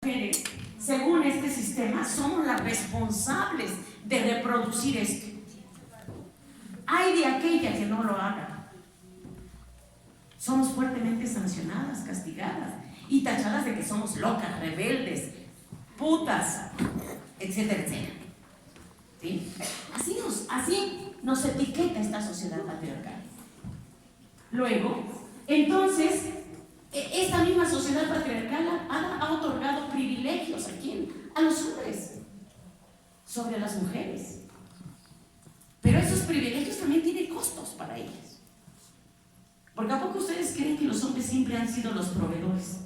mujeres, según este sistema, somos las responsables de reproducir esto. Hay de aquella que no lo haga. Somos fuertemente sancionadas, castigadas y tachadas de que somos locas, rebeldes, putas, etcétera, etcétera. ¿Sí? Así nos etiqueta esta sociedad patriarcal. Luego, entonces, esta misma sociedad patriarcal ha otorgado privilegios ¿a quién? A los hombres sobre las mujeres. Pero esos privilegios también tienen costos para ellas. Porque ¿a poco ustedes creen que los hombres siempre han sido los proveedores?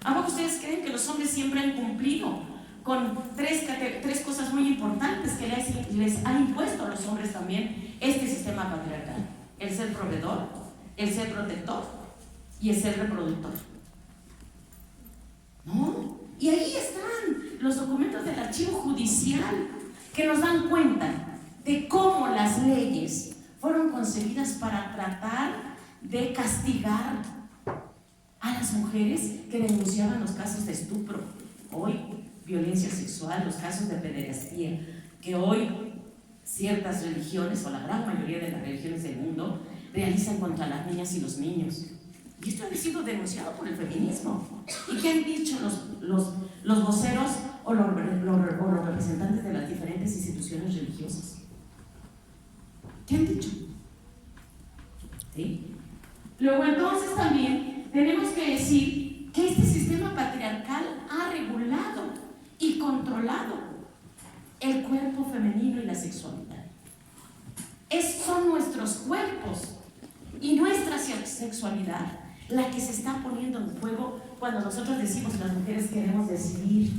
¿A poco ustedes creen que los hombres siempre han cumplido con tres cosas muy importantes que les ha impuesto a los hombres también este sistema patriarcal? El ser proveedor, el ser protector y el ser reproductor. ¿No? Y ahí están los documentos del archivo judicial que nos dan cuenta de cómo las leyes fueron concebidas para tratar de castigar a las mujeres que denunciaban los casos de estupro, hoy violencia sexual, los casos de pederastia, que hoy ciertas religiones o la gran mayoría de las religiones del mundo realizan contra las niñas y los niños. Y esto ha sido denunciado por el feminismo. ¿Y qué han dicho los voceros o los representantes de las diferentes instituciones religiosas? ¿Qué han dicho? ¿Sí? Luego entonces también tenemos que decir que este sistema patriarcal ha regulado y controlado el cuerpo femenino y la sexualidad. Son nuestros cuerpos y nuestra sexualidad la que se está poniendo en juego cuando nosotros decimos que las mujeres queremos decidir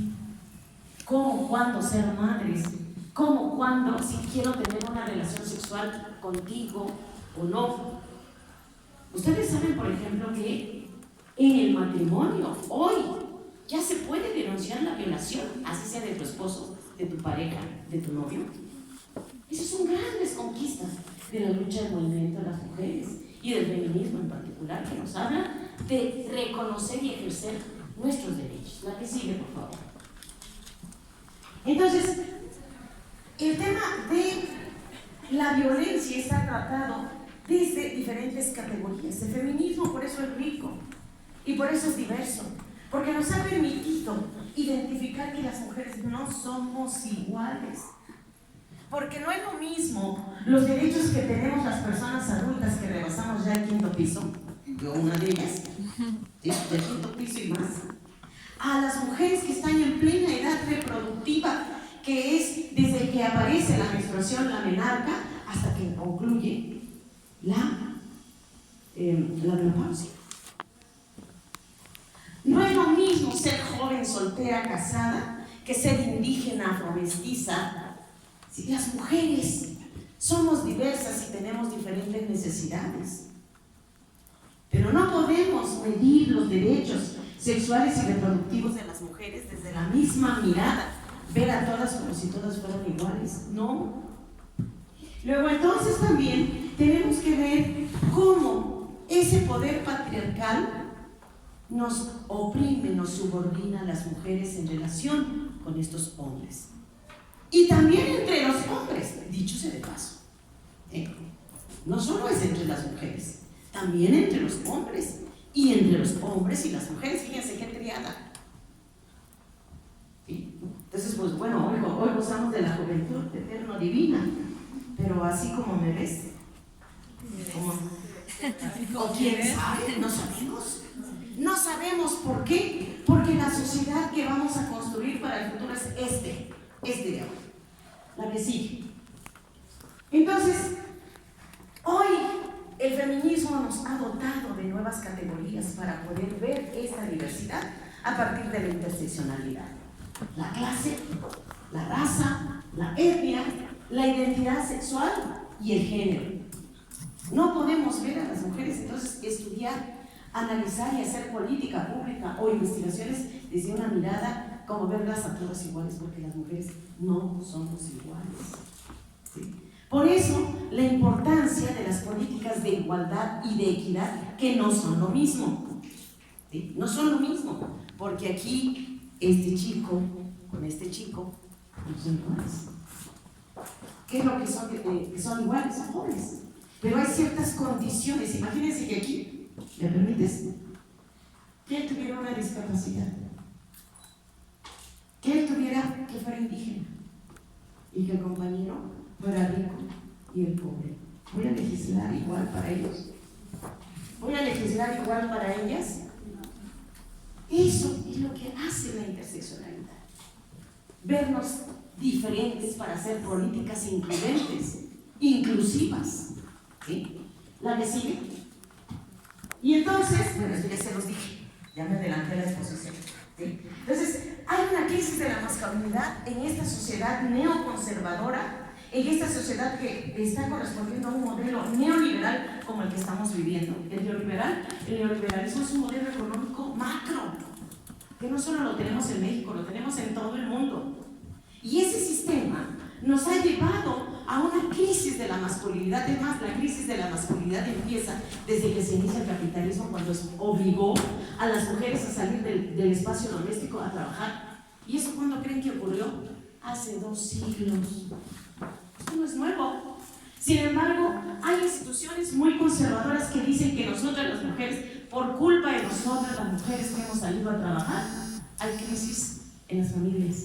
cómo, cuándo ser madres, cómo, cuándo, si quiero tener una relación sexual contigo o no. Ustedes saben, por ejemplo, que en el matrimonio hoy ya se puede denunciar la violación, así sea de tu esposo, de tu pareja, de tu novio. Esas son grandes conquistas de la lucha del movimiento de las mujeres y del feminismo en particular, que nos habla de reconocer y ejercer nuestros derechos. La que sigue, por favor. Entonces, el tema de la violencia está tratado desde diferentes categorías. El feminismo por eso es rico y por eso es diverso, porque nos ha permitido identificar que las mujeres no somos iguales. Porque no es lo mismo los derechos que tenemos las personas adultas que rebasamos ya el 5.º piso, yo una de ellas, del 5.º piso y más, a las mujeres que están en plena edad reproductiva, que es desde que aparece la menstruación, la menarca, hasta que concluye la menopausia. No es lo mismo ser joven, soltera, casada, que ser indígena, afromestiza. Si las mujeres somos diversas y tenemos diferentes necesidades, pero no podemos medir los derechos sexuales y reproductivos de las mujeres desde la misma mirada, ver a todas como si todas fueran iguales. No. Luego entonces también tenemos que ver cómo ese poder patriarcal nos oprime, nos subordina a las mujeres en relación con estos hombres. Y también entre los hombres, dicho sea de paso. No solo es entre las mujeres, también entre los hombres. Y entre los hombres y las mujeres, fíjense qué triada. ¿Sí? Entonces, pues bueno, hoy gozamos de la juventud eterno divina, pero así como me ves, o quién sabe, no sabemos. No sabemos por qué, porque la sociedad que vamos a construir para el futuro es este de ahora, la que sigue. Entonces, hoy el feminismo nos ha dotado de nuevas categorías para poder ver esta diversidad a partir de la interseccionalidad. La clase, la raza, la etnia, la identidad sexual y el género. No podemos ver a las mujeres entonces estudiar, analizar y hacer política pública o investigaciones desde una mirada como verlas a todas iguales, porque las mujeres no somos iguales. ¿Sí? Por eso, la importancia de las políticas de igualdad y de equidad, que no son lo mismo. ¿Sí? No son lo mismo, porque aquí este chico con este chico no son iguales. ¿Qué es lo que son? Que son iguales, son jóvenes. Pero hay ciertas condiciones. Imagínense que aquí, ¿me permites? Que él tuviera una discapacidad, que él tuviera, que fuera indígena, y que el compañero fuera rico y el pobre. ¿Voy a legislar igual para ellos? ¿Voy a legislar igual para ellas? Eso es lo que hace la interseccionalidad. Vernos diferentes para hacer políticas incluyentes, inclusivas. ¿Sí? La que sigue. Y entonces, bueno, ya se los dije, ya me adelanté a la exposición. ¿Sí? Entonces, hay una crisis de la masculinidad en esta sociedad neoconservadora, en esta sociedad que está correspondiendo a un modelo neoliberal como el que estamos viviendo. El neoliberalismo es un modelo económico macro, que no solo lo tenemos en México, lo tenemos en todo el mundo. Y ese sistema nos ha llevado a una crisis de la masculinidad. Es más, la crisis de la masculinidad empieza desde que se inicia el capitalismo, cuando obligó a las mujeres a salir del espacio doméstico a trabajar. ¿Y eso cuándo creen que ocurrió? Hace 2 siglos. Esto no es nuevo. Sin embargo, hay instituciones muy conservadoras que dicen que nosotras las mujeres, por culpa de nosotras las mujeres que hemos salido a trabajar, hay crisis en las familias.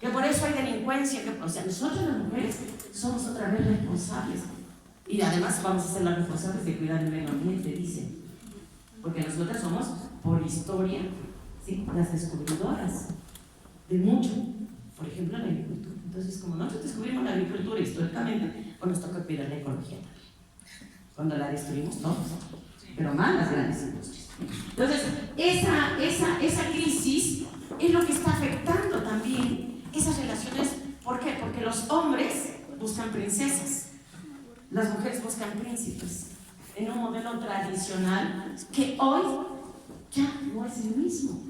Que por eso hay delincuencia, que, o sea, nosotros las mujeres somos otra vez responsables. Y además vamos a ser las responsables de cuidar el medio ambiente, dicen. Porque nosotras somos, por historia, ¿sí?, las descubridoras de mucho. Por ejemplo, la agricultura. Entonces, como nosotros descubrimos la agricultura históricamente, pues nos toca cuidar la ecología también. Cuando la destruimos todos, pero más las grandes industrias. Entonces, esa crisis es lo que está afectando también esas relaciones. ¿Por qué? Porque los hombres buscan princesas, las mujeres buscan príncipes, en un modelo tradicional que hoy ya no es el mismo.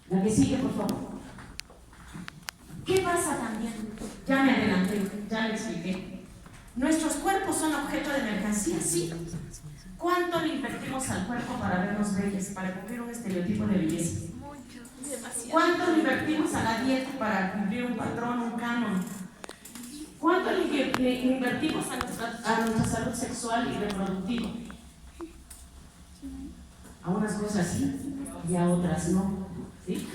La que sigue, por favor. ¿Qué pasa también? Ya me adelanté, ya le expliqué. Nuestros cuerpos son objeto de mercancía, sí. ¿Cuánto le invertimos al cuerpo para vernos bellas, para cumplir un estereotipo de belleza? ¿Cuánto le invertimos a la dieta para cumplir un patrón, un canon? ¿Cuánto le invertimos a nuestra salud sexual y reproductiva? A unas cosas sí y a otras no, ¿sí?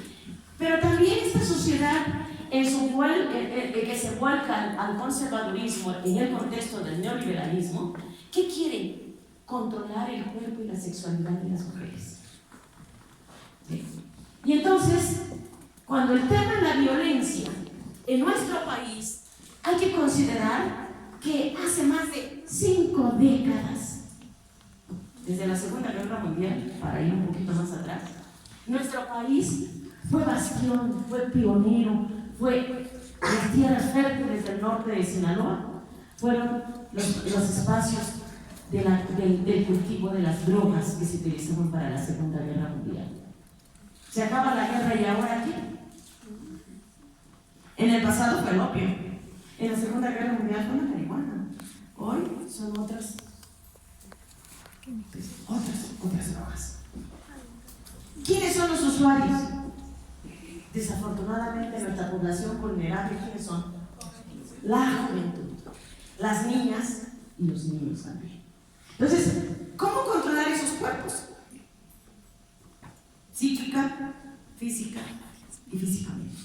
Pero también esta sociedad que se vuelca al conservadurismo en el contexto del neoliberalismo, ¿qué quiere? Controlar el cuerpo y la sexualidad de las mujeres. ¿Sí? Y entonces, cuando el tema es la violencia en nuestro país, hay que considerar que hace más de 5 décadas, desde la Segunda Guerra Mundial, para ir un poquito más atrás, nuestro país fue bastión, fue pionero, fue las tierras fértiles del norte de Sinaloa, fueron los espacios del cultivo de las drogas que se utilizaron para la Segunda Guerra Mundial. Se acaba la guerra y ahora ¿qué? En el pasado fue el opio, en la Segunda Guerra Mundial fue la marihuana, hoy son otras drogas. ¿Quiénes son los usuarios? Desafortunadamente nuestra población vulnerable, ¿quiénes son? La juventud, las niñas y los niños también. Entonces, ¿cómo controlar esos cuerpos? Psíquica, física y físicamente.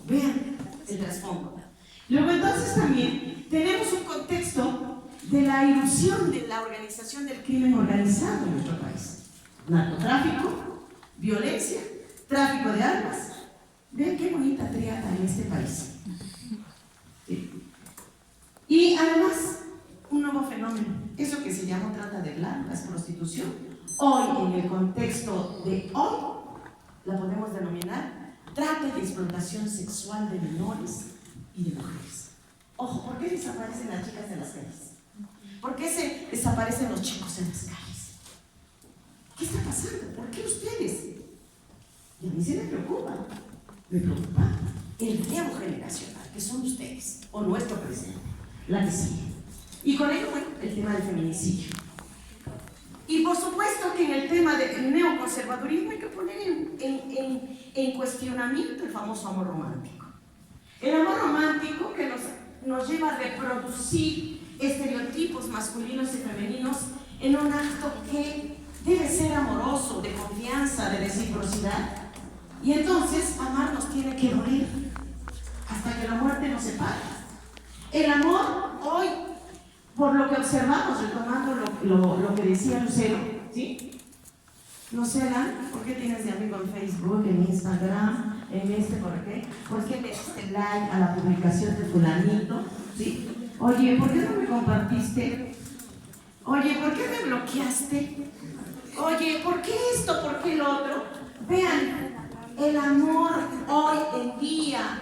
Vean el trasfondo. Luego entonces también tenemos un contexto de la irrupción de la organización del crimen organizado en nuestro país. Narcotráfico, violencia, tráfico de armas. Vean qué bonita triada en este país. ¿Sí? Y además, un nuevo fenómeno, eso que se llama trata de blancas, prostitución. Hoy, en el contexto de hoy, la podemos denominar trata y explotación sexual de menores y de mujeres. Ojo, ¿por qué desaparecen las chicas de las calles? ¿Por qué se desaparecen los chicos en las calles? ¿Qué está pasando? ¿Por qué ustedes? Y a mí se me preocupa el relevo generacional, que son ustedes, o nuestro presente, la que sigue. Y con ello, bueno, el tema del feminicidio. Y por supuesto que en el tema del neoconservadurismo hay que poner poner en cuestionamiento el famoso amor romántico. El amor romántico que nos lleva a reproducir estereotipos masculinos y femeninos en un acto que debe ser amoroso, de confianza, de reciprocidad. Y entonces amar nos tiene que doler hasta que la muerte nos separe. El amor hoy, por lo que observamos, retomando lo que decía Lucero, ¿sí? No sé, Alan, ¿por qué tienes de amigo en Facebook, en Instagram, ¿por qué le diste like a la publicación de fulanito? ¿Sí? Oye, ¿por qué no me compartiste? Oye, ¿por qué me bloqueaste? Oye, ¿por qué esto? ¿Por qué lo otro? Vean, el amor hoy en día,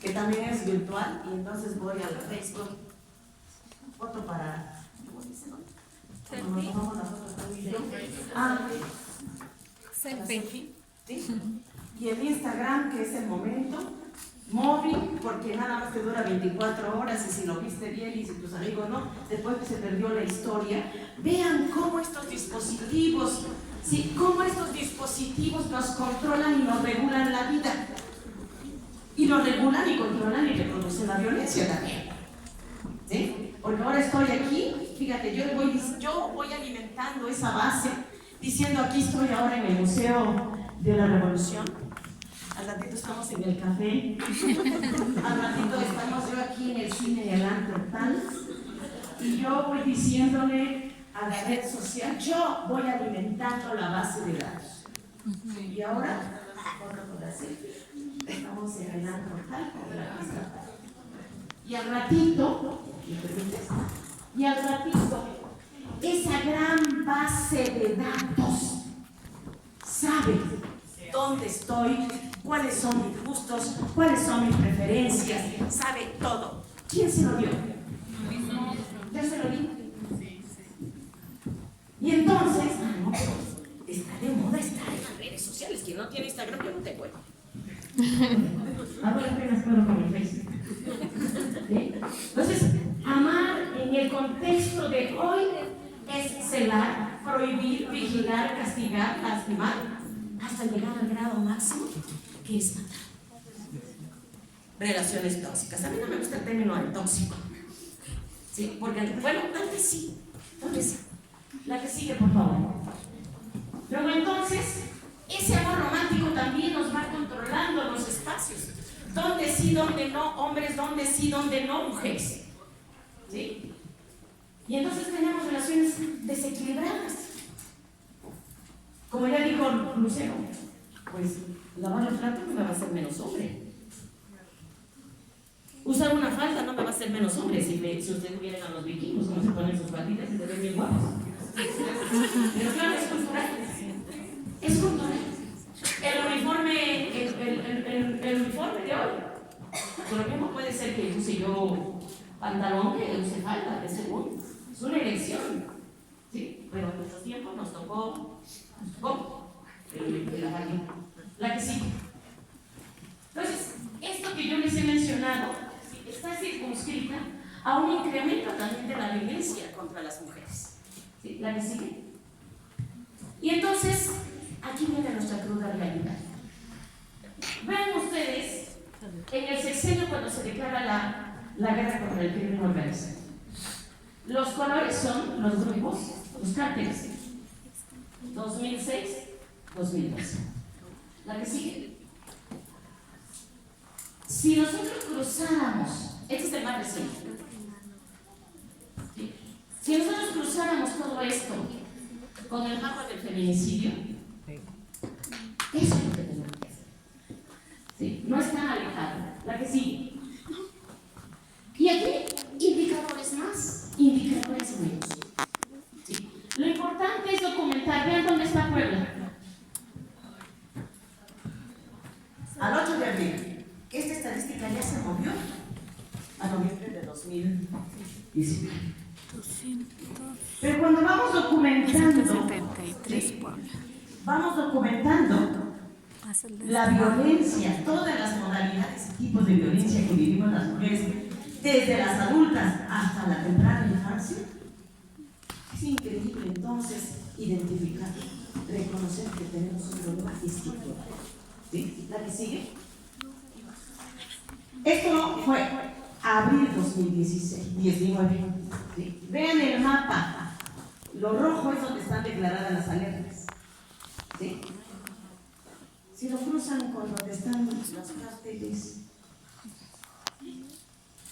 que también es virtual, y entonces voy a la Facebook, foto para... ¿Cómo se dice? Nos tomamos la foto también. Selfie. ¿Sí? Y el Instagram, que es el momento móvil, porque nada más te dura 24 horas, y si lo viste bien y si tus amigos no, después que se perdió la historia. Vean cómo estos dispositivos, ¿sí? Cómo estos dispositivos nos controlan y nos regulan la vida. Y nos regulan y controlan y reproducen la violencia también. ¿Sí? Porque ahora estoy aquí, fíjate, yo voy alimentando esa base, diciendo aquí estoy ahora en el Museo de la Revolución. Al ratito estamos en el café, al ratito estamos yo aquí en el cine y el antro tal, y yo voy diciéndole a la red social, yo voy alimentando la base de datos. Y ahora, estamos en el antro tal, y al ratito, ¿me permites? Y al ratito, esa gran base de datos sabe dónde estoy, cuáles son mis gustos, cuáles son mis preferencias, sabe todo. ¿Quién se lo dio? ¿Ya se lo di? Y entonces, está de moda estar en las redes sociales. Quien no tiene Instagram, yo no te puedo. Ahora apenas puedo con el Facebook. ¿Sí? Entonces, amar en el contexto de hoy es celar, prohibir, vigilar, castigar, lastimar, hasta llegar al grado máximo, que es matar. Relaciones tóxicas. A mí no me gusta el término de tóxico. ¿Sí? Porque, bueno, antes sí. La que sigue, por favor. Luego entonces, ese amor romántico también nos va controlando los espacios. Donde sí, donde no, hombres, donde sí, donde no, mujeres. ¿Sí? Y entonces tenemos relaciones desequilibradas. Como ya dijo Lucero, pues lavar los platos no me va a hacer menos hombre. Usar una falda no me va a hacer menos hombre. Si ustedes vienen a los vikingos, ¿cómo se ponen sus falditas y se ven bien guapos? Pero claro, es cultural. Es cultural. El uniforme de hoy, por ejemplo, puede ser que use yo pantalón, que use falda, de segundo. Es una elección. ¿Sí? Pero en nuestros tiempos nos tocó la que sigue. Entonces, esto que yo les he mencionado está circunscrita a un incremento también de la violencia contra las mujeres. ¿Sí? La que sigue. Y entonces, aquí viene nuestra cruda realidad. Vean ustedes, en el sexenio cuando se declara la guerra contra el crimen organizado, los colores son los grupos, los cárteles. 2006, 2012. La que sigue. Si nosotros cruzáramos, este es el más reciente, ¿sí? Si nosotros cruzáramos todo esto con el mapa del feminicidio, eso es lo que tenemos que hacer. ¿Sí? No es tan alejado. La que sigue. Y aquí, indicadores más, indicadores menos. ¿Sí? Lo importante es documentar. Vean dónde está Puebla. Al 8 de abril. Esta estadística ya se movió a noviembre de 2019. Pero cuando vamos documentando, ¿sí? Vamos documentando la violencia, todas las modalidades y tipos de violencia que vivimos las mujeres, desde las adultas hasta la temprana infancia, es increíble entonces identificar reconocer que tenemos un problema estructural. ¿Sí? ¿La que sigue? Esto fue abril 2019. ¿Sí? Vean el mapa. Lo rojo es donde están declaradas las alertas. ¿Sí? Si lo cruzan con donde están los carteles,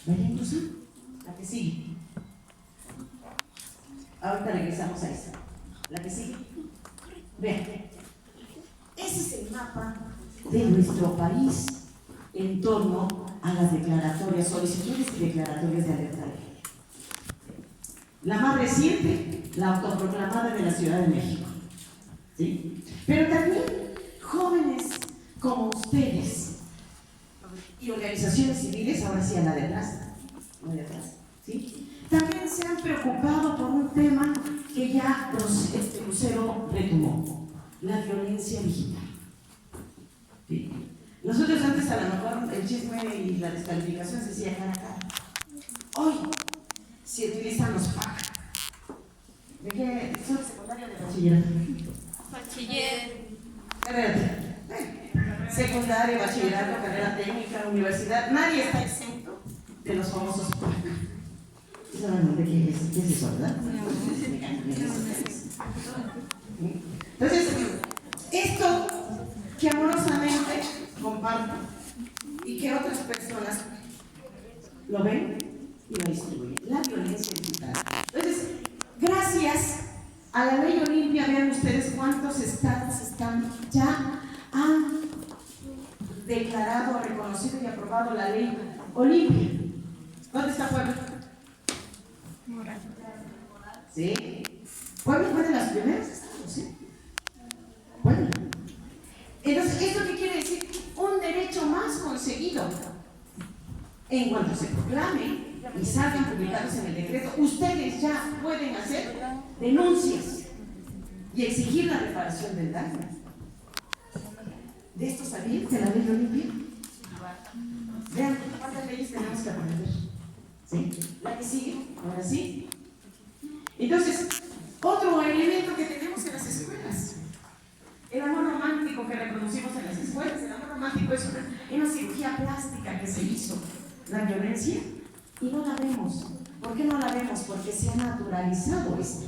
¿vayan cruzando? La que sigue. Ahorita regresamos a esa. La que sigue. Vean. Ese es el mapa de nuestro país en torno a las declaratorias, solicitudes y declaratorias de alerta. La más reciente, la autoproclamada de la Ciudad de México. ¿Sí? Pero también jóvenes como ustedes y organizaciones civiles, ahora sí a la de atrás, ¿sí? También se han preocupado por un tema que ya Lucero retomó, la violencia digital. ¿Sí? Nosotros antes a lo mejor el chisme y la descalificación se hacía cara a cara. Hoy se utilizan los PAC. ¿De qué? ¿Son secundaria de bachillerato? Bachiller. Secundaria, bachillerato, carrera técnica, universidad, nadie está exento de los famosos PAC. ¿Saben de qué es eso, verdad? Entonces, esto que amorosamente comparto y que otras personas lo ven y lo distribuyen, la violencia digital. Entonces, gracias a la ley Olimpia, vean ustedes cuántos estados ya han declarado, reconocido y aprobado la ley Olimpia. ¿Dónde está Puebla? Moral. ¿Sí? Puebla fue de las primeras estados, ¿sí? Puebla. Entonces, ¿esto qué quiere decir? Un derecho más conseguido. En cuanto se proclame y salgan publicados en el decreto, ustedes ya pueden hacer denuncias y exigir la reparación del daño. ¿De esto sabían? ¿De la ley Olimpia? Vean cuántas leyes tenemos que aprender. ¿Sí? La que sigue, ahora sí. Entonces, otro elemento que tenemos en las escuelas, el amor romántico que reproducimos en las escuelas. El amor romántico es una cirugía plástica que se hizo. La violencia, y no la vemos. ¿Por qué no la vemos? Porque se ha naturalizado esto.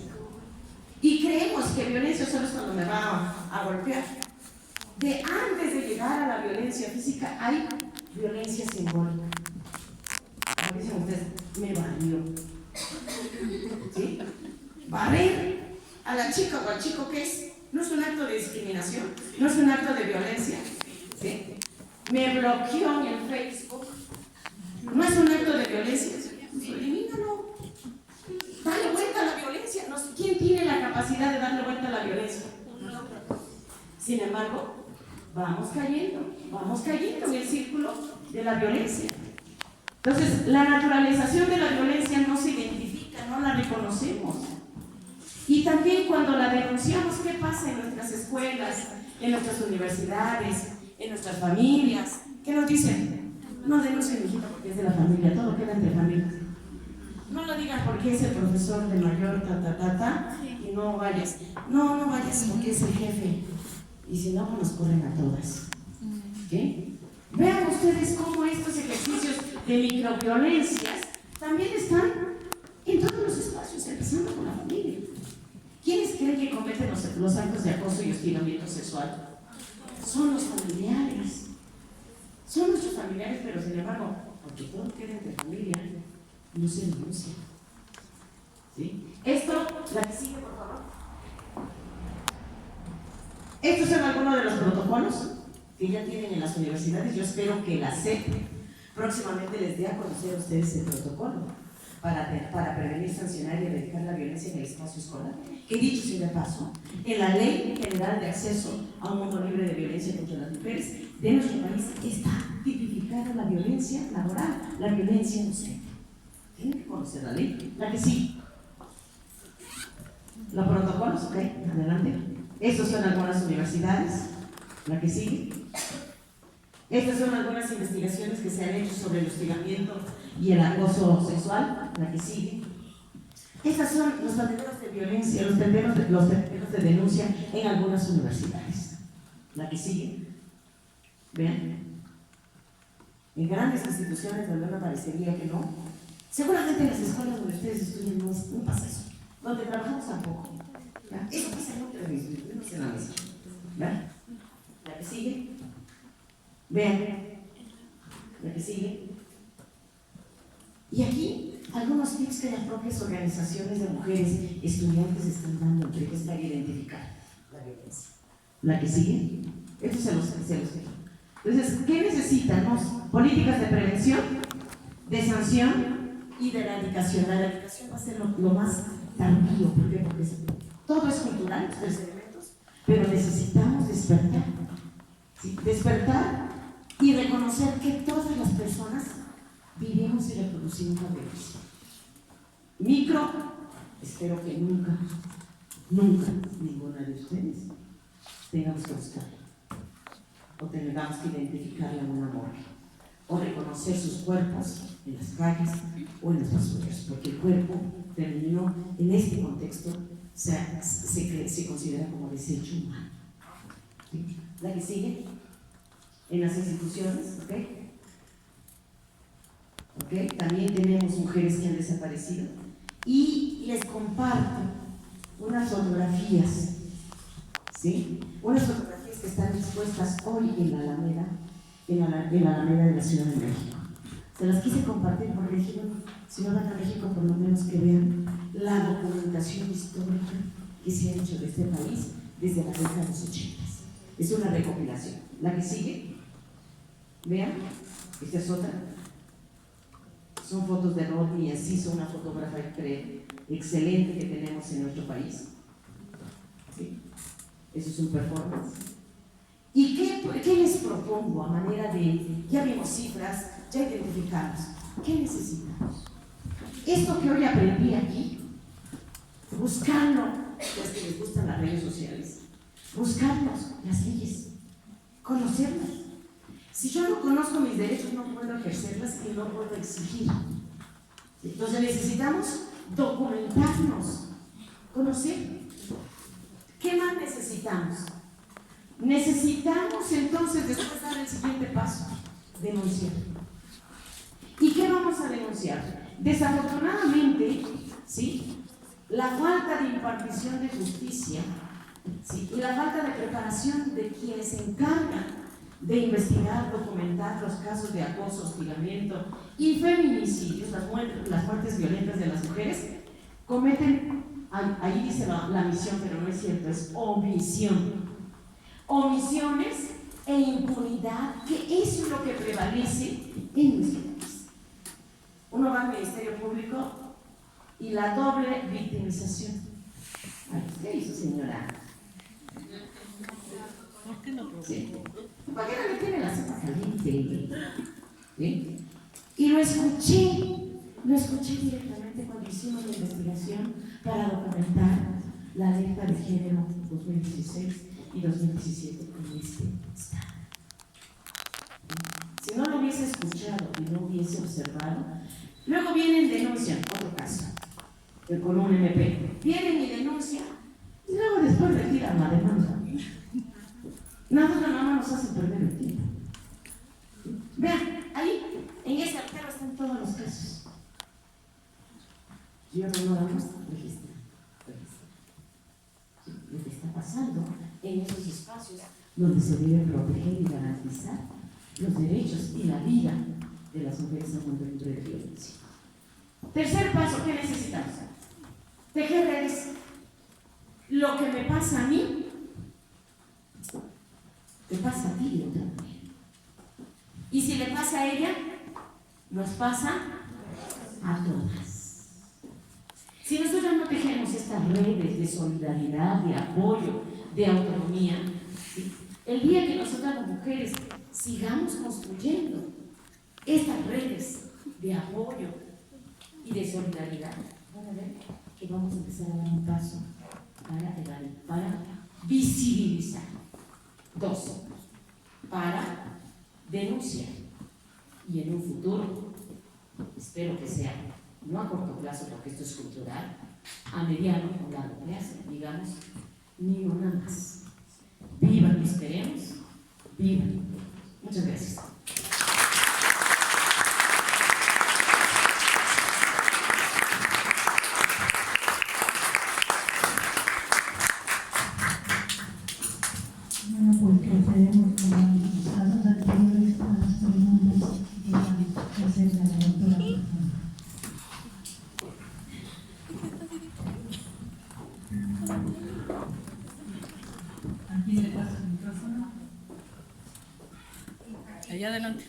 Y creemos que violencia solo es cuando me va a golpear. De antes de llegar a la violencia física, hay violencia simbólica. Como dicen ustedes, me barrió. ¿Sí? Barrer a la chica o al chico, ¿qué es? No es un acto de discriminación, no es un acto de violencia. ¿Sí? Me bloqueó en el Facebook. No es un acto de violencia. Elimínalo. Dale vuelta a la violencia. ¿Quién tiene la capacidad de darle vuelta a la violencia? Sin embargo, vamos cayendo en el círculo de la violencia. Entonces, la naturalización de la violencia no se identifica, no la reconocemos. Y también cuando la denunciamos, ¿qué pasa en nuestras escuelas, en nuestras universidades, en nuestras familias? ¿Qué nos dicen? No denuncien, hijita, porque es de la familia, todo queda entre familias. No lo digan porque es el profesor de mayor, y no vayas. No vayas porque es el jefe. Y si no, nos corren a todas. ¿Qué? Vean ustedes cómo estos ejercicios de microviolencias también están en todos los espacios, empezando con la familia. ¿Quiénes creen que cometen los actos de acoso y hostigamiento sexual? Son los familiares. Son nuestros familiares, pero sin embargo, porque todo queda entre familia, no se denuncia. ¿Sí? Esto, la que sigue, por favor. Estos son algunos de los protocolos que ya tienen en las universidades. Yo espero que la SEP próximamente les dé a conocer a ustedes el protocolo para prevenir, sancionar y erradicar la violencia en el espacio escolar. Que dicho sea de paso, en la Ley General de Acceso a un Mundo Libre de Violencia contra las Mujeres de nuestro país está tipificada la violencia laboral, la violencia docente. Tienen que conocer la ley. La que sí. Los protocolos, ok, adelante. Estos son algunas universidades. La que sigue. Estas son algunas investigaciones que se han hecho sobre el hostigamiento y el acoso sexual. La que sigue. Estos son los tenderos de violencia, los tenderos de denuncia en algunas universidades. La que sigue. Vean. En grandes instituciones donde uno parecería que no. Seguramente en las escuelas donde ustedes estudian no pasa eso. Donde trabajamos tampoco. ¿Ya? Eso pasa en otras instituciones, en la mesa. ¿Vean? La que sigue. Vean. La que sigue. Y aquí algunos tips que las propias organizaciones de mujeres estudiantes están dando entre que es para identificar la violencia. La que sigue. Esto se los digo. Entonces, ¿qué necesitamos? Políticas de prevención, de sanción y de erradicación. La erradicación va a ser lo más tardío. ¿Por qué? Porque todo es cultural, los tres elementos, pero necesitamos despertar. ¿Sí? Despertar y reconocer que todas las personas vivimos y reproducimos la violencia. Micro, espero que nunca, ninguna de ustedes tengamos que buscarla, o tengamos que identificarla en una morgue, o reconocer sus cuerpos en las calles o en los basureros, porque el cuerpo femenino en este contexto se considera como desecho humano. ¿Sí? La que sigue, en las instituciones, ¿ok? ¿Ok? También tenemos mujeres que han desaparecido y les comparto unas fotografías, ¿sí? Unas fotografías que están expuestas hoy en la Alameda, en la Alameda de la Ciudad de México. Se las quise compartir porque dijeron, si no van a México, por lo menos que vean la documentación histórica que se ha hecho de este país desde la década de los 80. Es una recopilación. La que sigue, vean, esta es otra. Son fotos de Rodney Asís, una fotógrafa excelente que tenemos en nuestro país. ¿Sí? Eso es un performance. ¿Y qué les propongo a manera de, ya vimos cifras, ya identificamos, ¿qué necesitamos? Esto que hoy aprendí aquí, buscarlo, los que les gustan las redes sociales, buscarlos, las leyes, conocerlas. Si yo no conozco mis derechos, no puedo ejercerlas y no puedo exigir. Entonces necesitamos documentarnos, conocer. ¿Qué más necesitamos? Necesitamos entonces después dar el siguiente paso, denunciar. ¿Y qué vamos a denunciar? Desafortunadamente, ¿sí?, la falta de impartición de justicia, ¿sí?, y la falta de preparación de quienes se encargan de investigar, documentar los casos de acoso, hostigamiento y feminicidios, las muertes violentas de las mujeres, cometen, ahí dice la misión, pero no es cierto, es omisión. Omisiones e impunidad, que eso es lo que prevalece en nuestro país. Uno va al Ministerio Público y la doble victimización. Ay, ¿qué hizo, señora? ¿Por qué no? Sí. ¿Para qué no le tiene la sopa caliente? ¿Sí? Y lo escuché directamente cuando hicimos la investigación para documentar la alerta de género 2016 y 2017 en este estado. Si no lo hubiese escuchado y no hubiese observado, luego vienen y denuncian, otro caso, con un MP. Vienen y denuncian y luego después retiran la demanda. Nada más nos hace perder el tiempo. Vean, ahí, en ese archivo están todos los casos. Y ahora no damos registrar lo que está pasando en esos espacios donde se debe proteger y garantizar los derechos y la vida de las mujeres en un mundo de violencia. Tercer paso, ¿qué necesitamos? Tejer redes. Lo que me pasa a mí, te pasa a ti de otra manera. Y si le pasa a ella, nos pasa a todas. Si nosotros no tejemos estas redes de solidaridad, de apoyo, de autonomía, ¿sí?, el día que nosotras las mujeres sigamos construyendo estas redes de apoyo y de solidaridad, van a ver que vamos a empezar a dar un paso para visibilizar. 2, para denunciar. Y en un futuro, espero que sea, no a corto plazo porque esto es cultural, a mediano o largo plazo, digamos, ni una más. Vivan, los queremos, vivan. Muchas gracias. Bueno, pues procedemos con a los anteriores a las preguntas que hacer la doctora. Aquí le paso el micrófono. Allá adelante.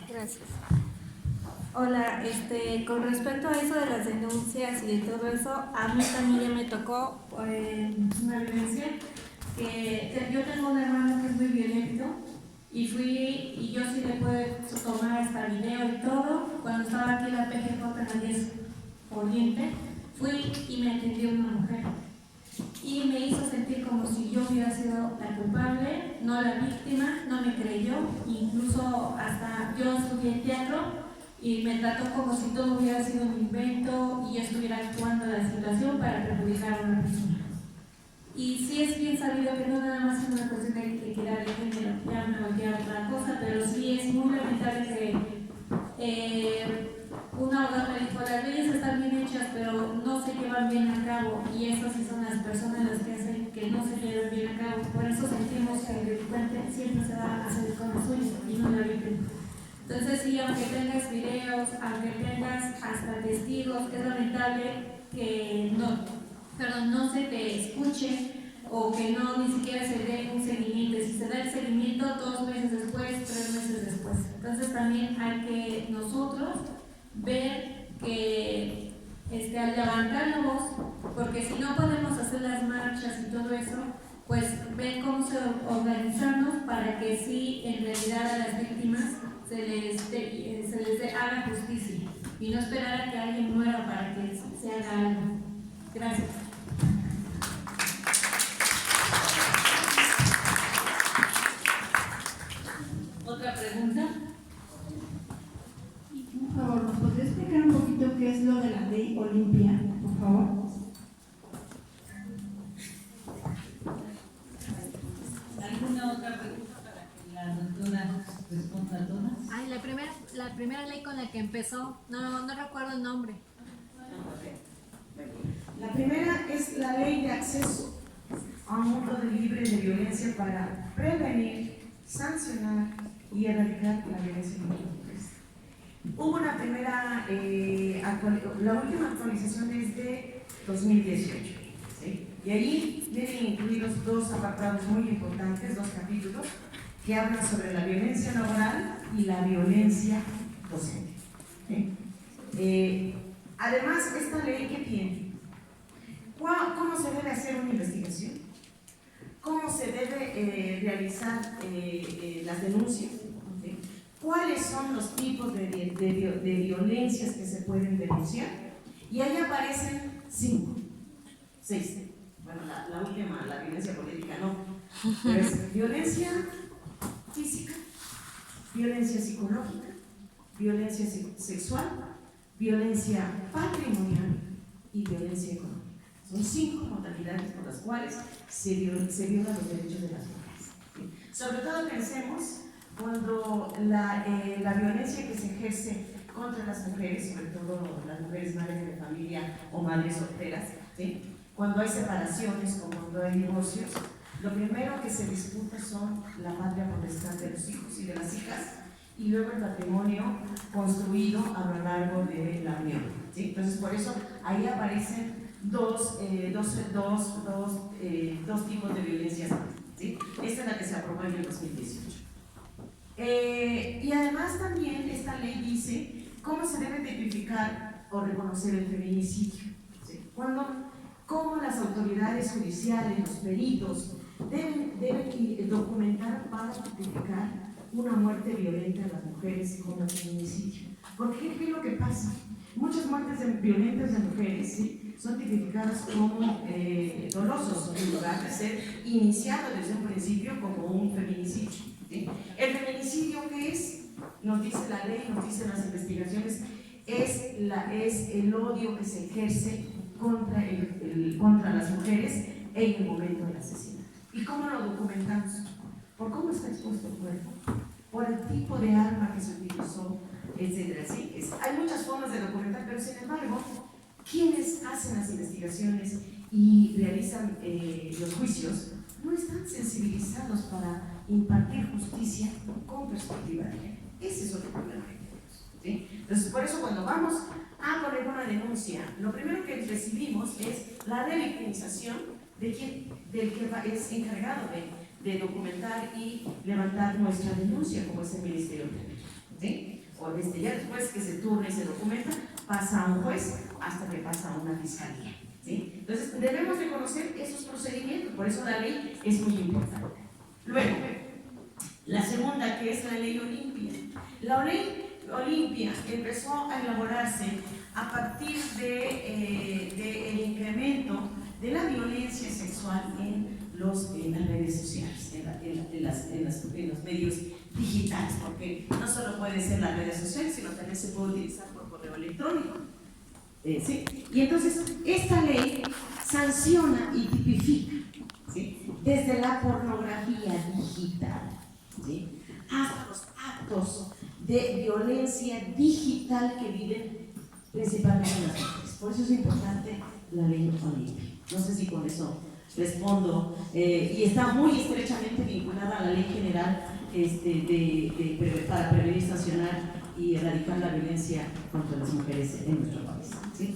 Gracias. Hola, con respecto a eso de las denuncias y de todo eso, a mí también ya me tocó una vivencia que yo tengo un hermano que es muy violento y yo sí le puedo tomar hasta video y todo. Cuando estaba aquí en la PGJ en la 10 Oriente, fui y me atendió una mujer y me hizo sentir como si yo hubiera sido la culpable, no la víctima, no me creyó, incluso hasta yo estudié teatro y me trató como si todo hubiera sido un invento y yo estuviera actuando en la situación para perjudicar a una persona. Y sí es bien sabido que no nada más es una cuestión de equidad de género, ya me volví a otra cosa, pero sí es muy lamentable que un abogado me dijo, las leyes están bien hechas, pero no se llevan bien a cabo, y esas sí son las personas las que hacen que no se lleven bien a cabo. Por eso sentimos que el delincuente siempre se va a hacer con lo suyo y no la víctima. Entonces sí, aunque tengas videos, aunque tengas hasta testigos, es lamentable que no se te escuche o que no ni siquiera se dé un seguimiento. Si se da el seguimiento 2 meses después, 3 meses después. Entonces también hay que nosotros ver que al levantar la voz, porque si no podemos hacer las marchas y todo eso, pues ver cómo organizarnos para que sí en realidad a las víctimas se les haga justicia y no esperar a que alguien muera para que se haga algo. Gracias. ¿Otra pregunta? Por favor, ¿nos podría explicar un poquito qué es lo de la ley Olimpia, por favor? ¿Alguna otra pregunta para que la doctora responda a todas? Ay, la primera ley con la que empezó, no recuerdo el nombre. La primera es la ley de acceso a un mundo libre de violencia para prevenir, sancionar y erradicar la violencia contra las mujeres. Hubo una primera, la última actualización es de 2018, ¿sí? Y ahí vienen incluidos 2 apartados muy importantes, 2 capítulos, que hablan sobre la violencia laboral y la violencia docente, ¿sí? Además, esta ley que tiene, ¿cómo se debe hacer una investigación? ¿Cómo se debe realizar las denuncias? ¿Sí? ¿Cuáles son los tipos de violencias que se pueden denunciar? Y ahí aparecen 6. Bueno, la última, la violencia política, no. Pero es violencia física, violencia psicológica, violencia sexual, violencia patrimonial y violencia económica. Son 5 modalidades por las cuales se violan los derechos de las mujeres. ¿Sí? Sobre todo pensemos cuando la violencia que se ejerce contra las mujeres, sobre todo las mujeres madres de familia o madres solteras, ¿sí? Cuando hay separaciones o cuando hay divorcios, lo primero que se disputa son la patria potestad de los hijos y de las hijas, y luego el patrimonio construido a lo largo de la unión, ¿sí? Entonces, por eso ahí aparecen dos tipos de violencias, ¿sí? Esta es la que se aprobó en el 2018. Y además también esta ley dice cómo se debe tipificar o reconocer el feminicidio, ¿sí? Cómo las autoridades judiciales, los peritos, deben documentar para tipificar una muerte violenta en las mujeres como feminicidio. Porque ¿qué es lo que pasa? Muchas muertes violentas de mujeres, ¿sí?, son tipificadas como dolosos en lugar de ser iniciados desde un principio como un feminicidio, ¿sí? El feminicidio, ¿qué es? Nos dice la ley, nos dicen las investigaciones, es el odio que se ejerce contra las mujeres en el momento del asesinato. ¿Y cómo lo documentamos? Por cómo está expuesto el cuerpo, por el tipo de arma que se utilizó, etc. ¿Sí? Hay muchas formas de documentar, pero sin embargo, quienes hacen las investigaciones y realizan los juicios no están sensibilizados para impartir justicia con perspectiva de género. Ese es otro problema que tenemos, ¿sí? Entonces, por eso cuando vamos a poner una denuncia, lo primero que recibimos es la revictimización del que es encargado de documentar y levantar nuestra denuncia, como es el Ministerio Público, ¿sí? O ya después que se turna y se documenta, pasa a un juez hasta que pasa a una fiscalía, ¿sí? Entonces debemos de conocer esos procedimientos, por eso la ley es muy importante. Luego, la segunda, que es la ley Olimpia. La ley Olimpia empezó a elaborarse a partir del incremento de la violencia sexual en las redes sociales, en los medios digitales, porque no solo puede ser las redes sociales, sino también se puede utilizar por correo electrónico. ¿Sí? Y entonces esta ley sanciona y tipifica, ¿sí?, desde la pornografía digital, ¿sí?, hasta los actos de violencia digital que viven principalmente las mujeres. Por eso es importante la ley Olimpia. No sé si con eso respondo, y está muy estrechamente vinculada a la ley general para prevenir, sancionar y erradicar la violencia contra las mujeres en nuestro país, ¿sí?